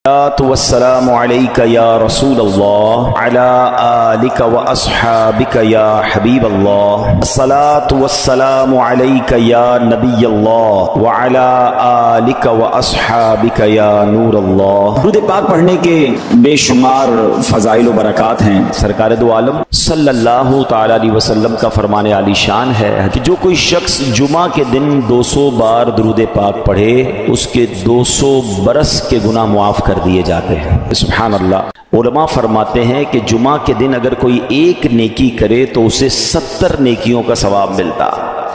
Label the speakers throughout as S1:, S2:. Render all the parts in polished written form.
S1: والسلام عليك يا رسول الله على آلك وأصحابك يا حبيب الله الصلاة والسلام عليك يا نبي الله وعلى آلك وأصحابك يا نور الله۔ درود پاک پڑھنے کے بے شمار فضائل و برکات ہیں۔ سرکار دو عالم صلی اللہ تعالی علیہ وسلم کا فرمان عالی شان ہے کہ جو کوئی شخص جمعہ کے دن 200 بار درود پاک پڑھے اس کے 200 برس کے گناہ معاف کر دیے جاتے ہیں۔ سبحان اللہ۔ علماء فرماتے ہیں کہ جمعہ کے دن اگر کوئی ایک نیکی کرے تو اسے 70 نیکیوں کا ثواب ملتا۔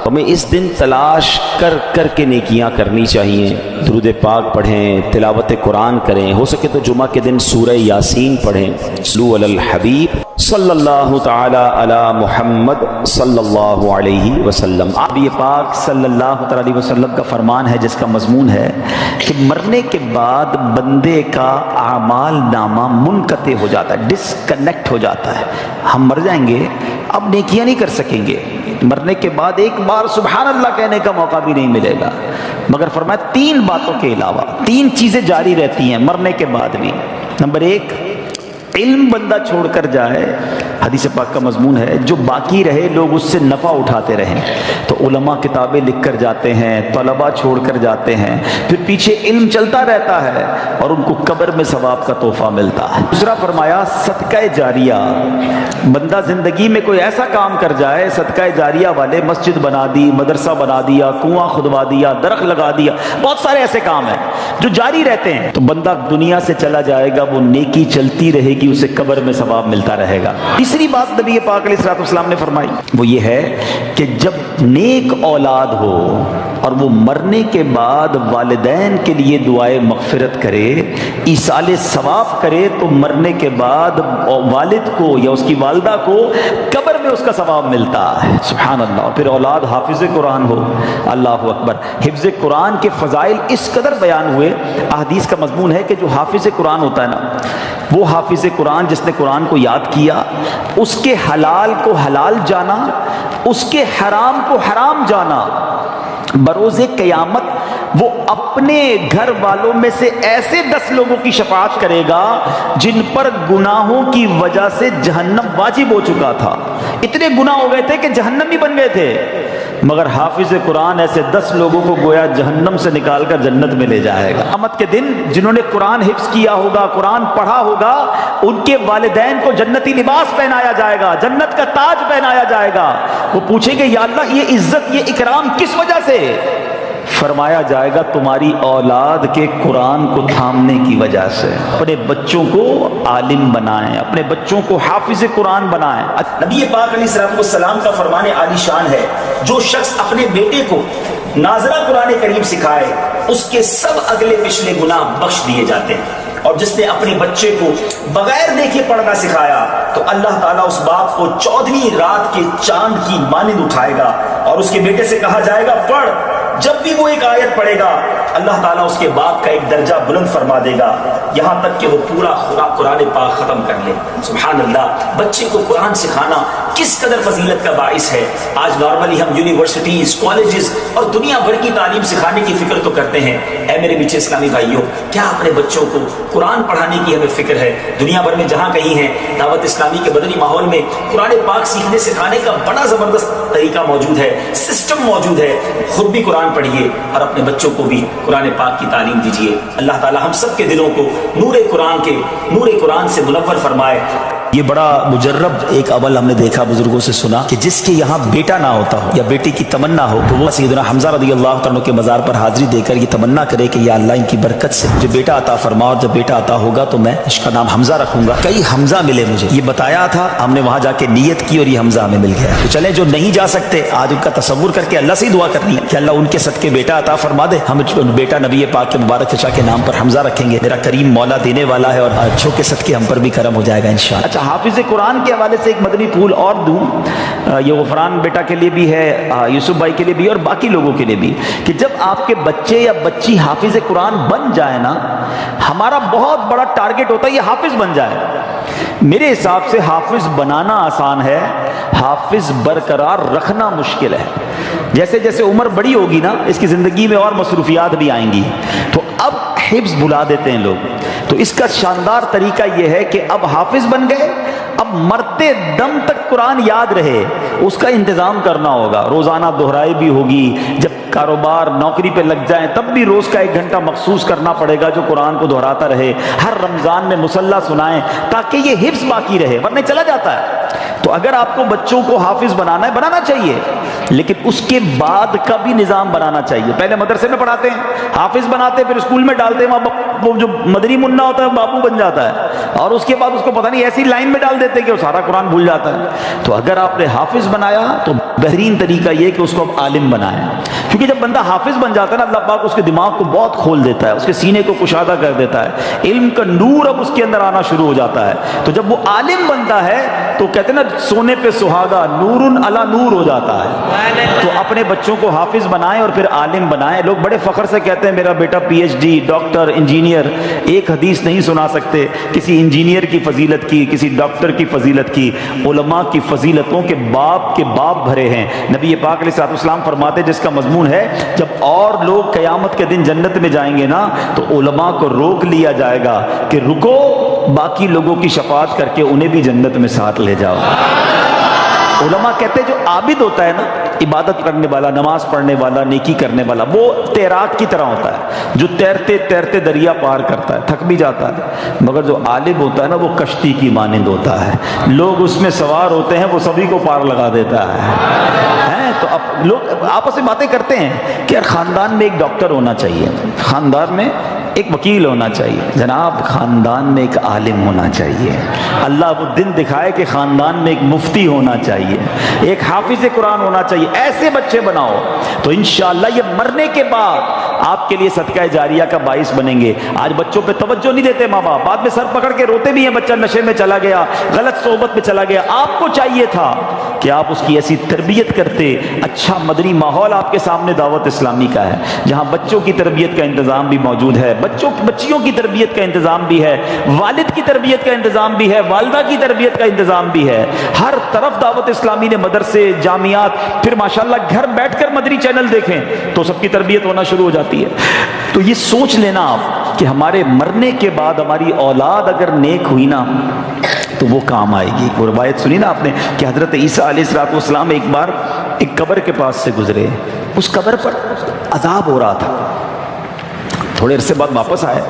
S1: ہمیں اس دن تلاش کر کر کے نیکیاں کرنی چاہیے، درود پاک پڑھیں، تلاوت قرآن کریں، ہو سکے تو جمعہ کے دن سورہ یاسین پڑھیں۔ صلو علی الحبیب صلی اللہ تعالی علی محمد صلی اللہ علیہ وسلم۔ نبی پاک صلی اللہ تعالی علیہ وسلم کا فرمان ہے جس کا مضمون ہے کہ مرنے کے بعد بندے کا اعمال نامہ منقطع ہو جاتا ہے، ڈسکنیکٹ ہو جاتا ہے۔ ہم مر جائیں گے، اب نیکیاں نہیں کر سکیں گے، مرنے کے بعد ایک بار سبحان اللہ کہنے کا موقع بھی نہیں ملے گا، مگر فرمایا 3 باتوں کے علاوہ 3 چیزیں جاری رہتی ہیں مرنے کے بعد بھی۔ نمبر 1، علم بندہ چھوڑ کر جائے، حدیث پاک کا مضمون ہے جو باقی رہے لوگ اس سے نفع اٹھاتے رہیں، تو علماء کتابیں لکھ کر جاتے ہیں، طلباء چھوڑ کر جاتے ہیں، پھر پیچھے علم چلتا رہتا ہے اور ان کو قبر میں ثواب کا تحفہ ملتا ہے۔ دوسرا فرمایا صدقہ جاریہ، بندہ زندگی میں کوئی ایسا کام کر جائے، صدقہ جاریہ والے مسجد بنا دی، مدرسہ بنا دیا، کنواں کھدوا دیا، درخت لگا دیا، بہت سارے ایسے کام ہیں جو جاری رہتے ہیں، تو بندہ دنیا سے چلا جائے گا، وہ نیکی چلتی رہے گی، اسے قبر میں ثواب ملتا رہے گا۔ تیسری بات نبی پاک علیہ الصلوۃ والسلام نے فرمائی وہ یہ ہے کہ جب نیک اولاد ہو اور وہ مرنے کے بعد والدین کے لیے دعائے مغفرت کرے، ایصال ثواب کرے، تو مرنے کے بعد والد کو یا اس کی والدہ کو قبر میں اس کا ثواب ملتا ہے۔ سبحان اللہ۔ اور پھر اولاد حافظ قرآن ہو، اللہ اکبر۔ حفظ قرآن کے فضائل اس قدر بیان ہوئے، احادیث کا مضمون ہے کہ جو حافظ قرآن ہوتا ہے نا، وہ حافظ قرآن جس نے قرآن کو یاد کیا، اس کے حلال کو حلال جانا، اس کے حرام کو حرام جانا، بروز قیامت وہ اپنے گھر والوں میں سے ایسے 10 لوگوں کی شفاعت کرے گا جن پر گناہوں کی وجہ سے جہنم واجب ہو چکا تھا، اتنے گناہ ہو گئے تھے کہ جہنمی بن گئے تھے، مگر حافظ قرآن ایسے 10 لوگوں کو گویا جہنم سے نکال کر جنت میں لے جائے گا۔ قیامت کے دن جنہوں نے قرآن حفظ کیا ہوگا، قرآن پڑھا ہوگا، ان کے والدین کو جنتی لباس پہنایا جائے گا، جنت کا تاج پہنایا جائے گا۔ وہ پوچھیں گے یا اللہ یہ عزت، یہ اکرام کس وجہ سے؟ فرمایا جائے گا تمہاری اولاد کے قرآن کو تھامنے کی وجہ سے۔ اپنے بچوں کو عالم بنائیں، اپنے بچوں کو حافظ قرآن بنائیں۔
S2: نبی پاک علیہ السلام کا فرمان عالی شان ہے جو شخص اپنے بیٹے کو ناظرہ قرآن کریم سکھائے اس کے سب اگلے پچھلے گناہ بخش دیے جاتے ہیں، اور جس نے اپنے بچے کو بغیر دیکھے پڑھنا سکھایا تو اللہ تعالیٰ اس باپ کو 14ویں رات کے چاند کی مانند اٹھائے گا اور اس کے بیٹے سے کہا جائے گا پڑھ۔ جب بھی وہ ایک آیت پڑھے گا اللہ تعالیٰ اس کے باپ کا ایک درجہ بلند فرما دے گا، یہاں تک کہ وہ پورا قرآن پاک ختم کر لے۔ سبحان اللہ۔ بچے کو قرآن سکھانا کس قدر فضیلت کا باعث ہے۔ آج نارملی ہم یونیورسٹیز، کالجز اور دنیا بھر کی تعلیم سکھانے کی فکر تو کرتے ہیں، اے میرے میٹھے اسلامی بھائیوں، کیا اپنے بچوں کو قرآن پڑھانے کی ہمیں فکر ہے؟ دنیا بھر میں جہاں کہیں ہیں دعوت اسلامی کے مدنی ماحول میں قرآن پاک سیکھنے سکھانے کا بڑا زبردست طریقہ موجود ہے، سسٹم موجود ہے۔ خود بھی قرآن پڑھیے اور اپنے بچوں کو بھی قرآن پاک کی تعلیم دیجیے۔ اللہ تعالی ہم سب کے دلوں کو نور قرآن سے منور فرمائے۔
S1: یہ بڑا مجرب ایک عمل ہم نے دیکھا، بزرگوں سے سنا کہ جس کے یہاں بیٹا نہ ہوتا ہو یا بیٹی کی تمنا ہو تو وہ سیدنا حمزہ رضی اللہ عنہ کے مزار پر حاضری دے کر یہ تمنا کرے کہ یا اللہ ان کی برکت سے مجھے بیٹا عطا فرما، اور جب بیٹا عطا ہوگا تو میں اس کا نام حمزہ رکھوں گا۔ کئی حمزہ ملے مجھے، یہ بتایا تھا، ہم نے وہاں جا کے نیت کی اور یہ حمزہ ہمیں مل گیا۔ تو چلیں جو نہیں جا سکتے آج ان کا تصور کر کے اللہ سے دعا کرنی ہے کہ اللہ ان کے صدقے بیٹا عطا فرما دے، ہم بیٹا نبی پاک کے مبارک چچا کے نام پر حمزہ رکھیں گے، میرا کریم مولا دینے والا ہے اور اچھوں کے صدقے ہم پر بھی کرم ہو جائے گا انشاءاللہ۔
S2: اچھا، حافظ قرآن کے حوالے سے ایک مدنی پھول اور دوں، یہ غفران بیٹا کے لیے بھی ہے، یوسف بھائی کے لیے بھی اور باقی لوگوں کے لیے بھی، کہ جب آپ کے بچے یا بچی حافظ قرآن بن جائے نا، ہمارا بہت بڑا ٹارگٹ ہوتا ہے یہ حافظ بن جائے۔ میرے حساب سے حافظ بنانا آسان ہے، حافظ برقرار رکھنا مشکل ہے۔ جیسے جیسے عمر بڑی ہوگی نا، اس کی زندگی میں اور مصروفیات بھی آئیں گی، تو اب حفظ بھلا دیتے ہیں لوگ،
S1: تو اس کا شاندار طریقہ یہ ہے کہ اب حافظ بن گئے، اب مرتے دم تک قرآن یاد رہے، اس کا انتظام کرنا ہوگا، روزانہ دہرائی بھی ہوگی، جب کاروبار نوکری پہ لگ جائیں تب بھی روز کا 1 گھنٹہ مخصوص کرنا پڑے گا جو قرآن کو دہراتا رہے، ہر رمضان میں مصلی سنائیں تاکہ یہ حفظ باقی رہے، ورنہ چلا جاتا ہے۔ تو اگر آپ کو بچوں کو حافظ بنانا ہے، بنانا چاہیے، لیکن اس کے بعد کا بھی نظام بنانا چاہیے۔ پہلے مدرسے میں پڑھاتے ہیں، حافظ بناتے ہیں، پھر اسکول میں ڈالتے ہیں، وہ جو مدری منا ہوتا ہے بابو بن جاتا ہے، اور اس کے بعد اس کو پتہ نہیں ایسی لائن میں ڈال دیتے ہیں کہ وہ سارا قرآن بھول جاتا ہے۔ تو اگر آپ نے حافظ بنایا تو بہترین طریقہ یہ کہ اس کو اب عالم بنائیں، کیونکہ جب بندہ حافظ بن جاتا ہے نا، اللہ پاک اس کے دماغ کو بہت کھول دیتا ہے، اس کے سینے کو کشادہ کر دیتا ہے، علم کا نور اب اس کے اندر آنا شروع ہو جاتا ہے۔ تو جب وہ عالم بنتا ہے تو کہتے ہیں نا سونے پہ سہاگا، نور علی نور ہو جاتا ہے۔ تو اپنے بچوں کو حافظ بنائیں اور پھر عالم بنائیں۔ لوگ بڑے فخر سے کہتے ہیں میرا بیٹا P H D, doctor, engineer, ایک حدیث نہیں سنا سکتے کسی انجینئر کی فضیلت کی، کسی ڈاکٹر کی فضیلت کی۔ علماء کی فضیلتوں کے باپ بھرے ہیں۔ نبی پاک علیہ الصلوۃ والسلام فرماتے جس کا مضمون ہے جب اور لوگ قیامت کے دن جنت میں جائیں گے نا تو علماء کو روک لیا جائے گا کہ رکو، باقی لوگوں کی شفاعت کر کے انہیں بھی جنت میں ساتھ لے جاؤ۔ علماء کہتے ہیں جو عابد ہوتا ہے نا، عبادت کرنے والا، نماز پڑھنے والا، نیکی کرنے والا، وہ تیراک کی طرح ہوتا ہے جو تیرتے تیرتے دریا پار کرتا ہے، تھک بھی جاتا ہے، مگر جو عالم ہوتا ہے نا وہ کشتی کی مانند ہوتا ہے، لوگ اس میں سوار ہوتے ہیں، وہ سبھی کو پار لگا دیتا ہے۔ تو اب لوگ آپس میں باتیں کرتے ہیں کہ یار خاندان میں ایک ڈاکٹر ہونا چاہیے، خاندان میں ایک وکیل ہونا چاہیے، جناب خاندان میں ایک عالم ہونا چاہیے، اللہ وہ دن دکھائے کہ خاندان میں ایک مفتی ہونا چاہیے، ایک حافظ قرآن ہونا چاہیے، ایسے بچے بناؤ تو انشاءاللہ یہ مرنے کے بعد آپ کے لیے صدقہ جاریہ کا باعث بنیں گے۔ آج بچوں پہ توجہ نہیں دیتے ماں باپ، بعد میں سر پکڑ کے روتے بھی ہیں بچہ نشے میں چلا گیا، غلط صحبت میں چلا گیا۔ آپ کو چاہیے تھا کہ آپ اس کی ایسی تربیت کرتے، اچھا مدنی ماحول آپ کے سامنے دعوت اسلامی کا ہے جہاں بچوں کی تربیت کا انتظام بھی موجود ہے، بچیوں کی تربیت کا انتظام بھی ہے، والد کی تربیت کا انتظام بھی ہے، والدہ کی تربیت کا انتظام بھی ہے، ہر طرف دعوت اسلامی نے مدرسے، جامعات، پھر ماشاءاللہ گھر بیٹھ کر مدنی چینل دیکھیں تو سب کی تربیت ہونا شروع ہو جاتی ہے۔ تو یہ سوچ لینا آپ کہ ہمارے مرنے کے بعد ہماری اولاد اگر نیک ہوئی نا تو وہ کام آئے گی۔ وہ روایت سنی نا آپ نے کہ حضرت عیسیٰ علیہ السلام ایک بار ایک قبر کے پاس سے گزرے، اس قبر پر عذاب ہو رہا تھا، تھوڑے عرصے بعد واپس آئے،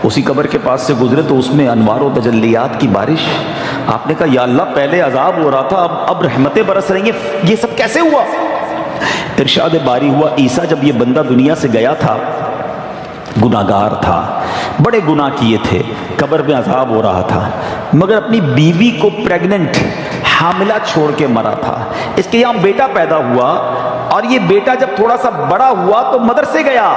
S1: اسی قبر کے پاس سے گزرے تو اس میں انوار و تجلیات کی بارش۔ آپ نے کہا یا اللہ پہلے عذاب ہو رہا تھا، اب رحمتیں برس رہی ہیں، یہ سب کیسے ہوا؟ ارشاد باری ہوا عیسیٰ جب یہ بندہ دنیا سے گیا تھا گناہگار تھا، بڑے گناہ کیے تھے، قبر میں عذاب ہو رہا تھا، مگر اپنی بیوی کو پریگننٹ حاملہ چھوڑ کے مرا تھا۔ اس کے یہاں بیٹا پیدا ہوا اور یہ بیٹا جب تھوڑا سا بڑا ہوا تو مدرسے گیا،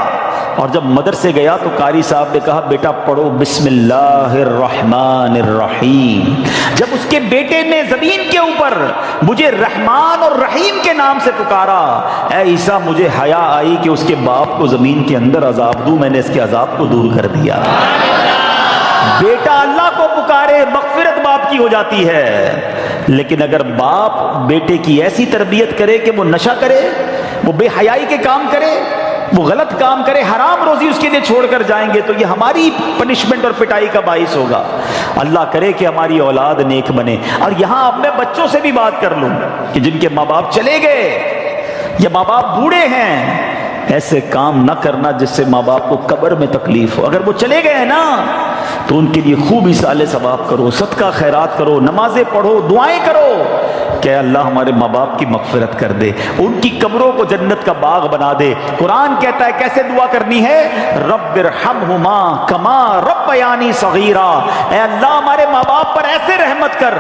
S1: اور جب مدرسے گیا تو قاری صاحب نے کہا بیٹا پڑھو بسم اللہ الرحمن الرحیم۔ جب اس کے بیٹے نے زمین کے اوپر مجھے رحمان اور رحیم کے نام سے پکارا، اے عیسیٰ مجھے حیا آئی کہ اس کے باپ کو زمین کے اندر عذاب دوں، میں نے اس کے عذاب کو دور کر دیا۔ بیٹا اللہ کو پکارے مغفرت باپ کی ہو جاتی ہے، لیکن اگر باپ بیٹے کی ایسی تربیت کرے کہ وہ نشہ کرے، وہ بے حیائی کے کام کرے، وہ غلط کام کرے، حرام روزی اس کے لیے چھوڑ کر جائیں گے تو یہ ہماری پنشمنٹ اور پٹائی کا باعث ہوگا۔ اللہ کرے کہ ہماری اولاد نیک بنے۔ اور یہاں اب میں بچوں سے بھی بات کر لوں کہ جن کے ماں باپ چلے گئے یا ماں باپ بوڑھے ہیں، ایسے کام نہ کرنا جس سے ماں باپ کو قبر میں تکلیف ہو۔ اگر وہ چلے گئے ہیں نا تو ان کے لیے خوب اصالہ ثواب کرو، صدقہ خیرات کرو، نمازیں پڑھو، دعائیں کرو کہ اللہ ہمارے ماں باپ کی مغفرت کر دے، ان کی قبروں کو جنت کا باغ بنا دے۔ قرآن کہتا ہے کیسے دعا کرنی ہے، رب ارحمہما کما ربیانی صغیرا، اے اللہ ہمارے ماں باپ پر ایسے رحمت کر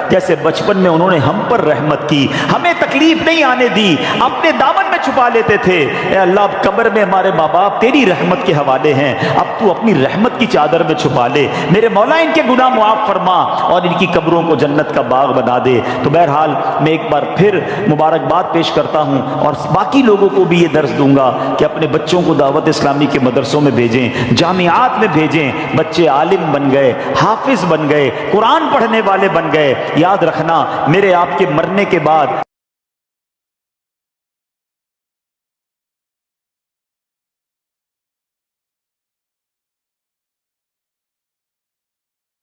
S1: جیسے بچپن میں انہوں نے ہم پر رحمت کی، ہمیں تکلیف نہیں آنے دی، اپنے دامن میں چھپا لیتے تھے۔ اے اللہ اب قبر میں ہمارے ماں باپ تیری رحمت کے حوالے ہیں، اب تو اپنی رحمت کی چادر میں چھپا لے، میرے مولا ان کے گناہ معاف فرما اور ان کی قبروں کو جنت کا باغ بنا دے۔ تو بہرحال میں ایک بار پھر مبارکباد پیش کرتا ہوں اور باقی لوگوں کو بھی یہ درس دوں گا کہ اپنے بچوں کو دعوت اسلامی کے مدرسوں میں بھیجیں، جامعات میں بھیجیں، بچے عالم بن گئے، حافظ بن گئے، قرآن پڑھنے والے بن گئے۔ یاد رکھنا میرے آپ کے مرنے کے بعد